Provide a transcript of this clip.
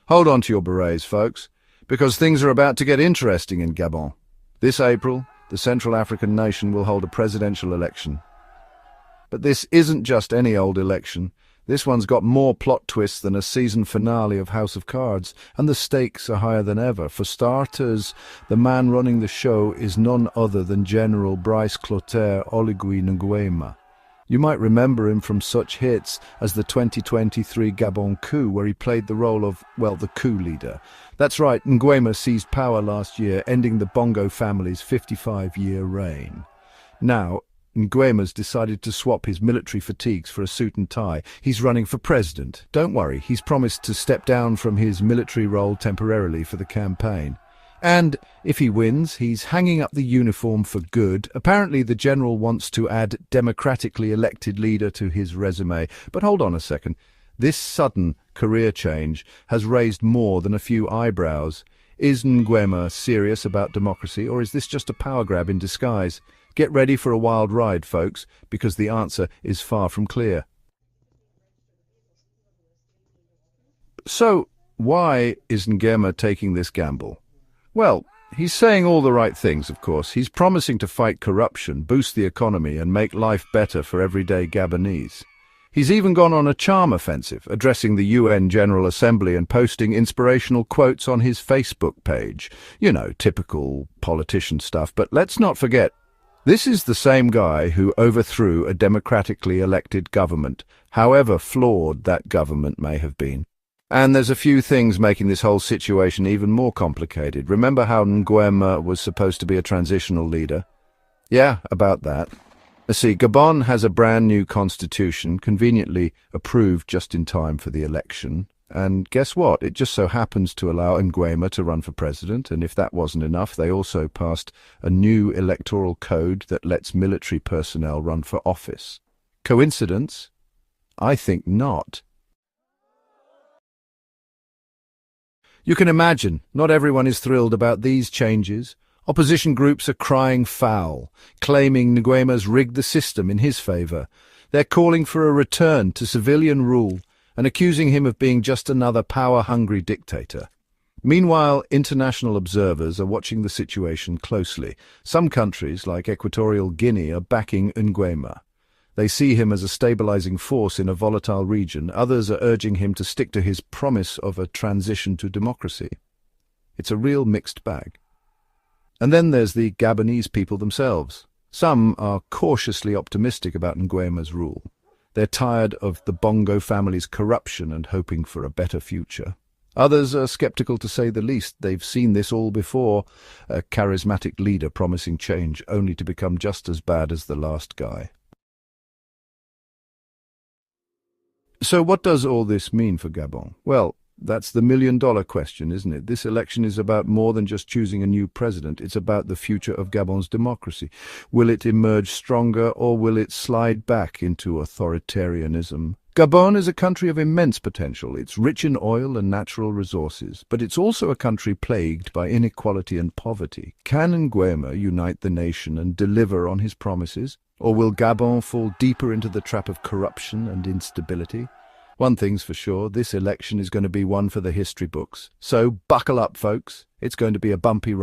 Hold on to your berets, folks, because things are about to get interesting in Gabon. This April, the Central African nation will hold a presidential election. But this isn't just any old election. This one's got more plot twists than a season finale of House of Cards, and the stakes are higher than ever. For starters, the man running the show is none other than General Brice Clotaire Oligui Nguema. You might remember him from such hits as the 2023 Gabon coup, where he played the role of, well, the coup leader. That's right, Nguema seized power last year, ending the Bongo family's 55-year reign. Now, Nguema's decided to swap his military fatigues for a suit and tie. He's running for president. Don't worry, he's promised to step down from his military role temporarily for the campaign. And if he wins, he's hanging up the uniform for good. Apparently the general wants to add democratically elected leader to his resume. But hold on a second. This sudden career change has raised more than a few eyebrows. Is Nguema serious about democracy, or is this just a power grab in disguise? Get ready for a wild ride, folks, because the answer is far from clear. So, why is Nguema taking this gamble? Well, he's saying all the right things, of course. He's promising to fight corruption, boost the economy, and make life better for everyday Gabonese. He's even gone on a charm offensive, addressing the UN General Assembly and posting inspirational quotes on his Facebook page. You know, typical politician stuff. But let's not forget, this is the same guy who overthrew a democratically elected government, however flawed that government may have been. And there's a few things making this whole situation even more complicated. Remember how Nguema was supposed to be a transitional leader? Yeah, about that. See, Gabon has a brand new constitution, conveniently approved just in time for the election. And guess what? It just so happens to allow Nguema to run for president, and if that wasn't enough, they also passed a new electoral code that lets military personnel run for office. Coincidence? I think not. You can imagine, not everyone is thrilled about these changes. Opposition groups are crying foul, claiming Nguema's rigged the system in his favor. They're calling for a return to civilian rule and accusing him of being just another power-hungry dictator. Meanwhile, international observers are watching the situation closely. Some countries, like Equatorial Guinea, are backing Nguema. They see him as a stabilizing force in a volatile region. Others are urging him to stick to his promise of a transition to democracy. It's a real mixed bag. And then there's the Gabonese people themselves. Some are cautiously optimistic about Nguema's rule. They're tired of the Bongo family's corruption and hoping for a better future. Others are skeptical, to say the least. They've seen this all before, a charismatic leader promising change only to become just as bad as the last guy. So what does all this mean for Gabon? Well, that's the million-dollar question, isn't it? This election is about more than just choosing a new president. It's about the future of Gabon's democracy. Will it emerge stronger, or will it slide back into authoritarianism? Gabon is a country of immense potential. It's rich in oil and natural resources, but it's also a country plagued by inequality and poverty. Can Nguema unite the nation and deliver on his promises? Or will Gabon fall deeper into the trap of corruption and instability? One thing's for sure, this election is going to be one for the history books. So buckle up, folks. It's going to be a bumpy ride.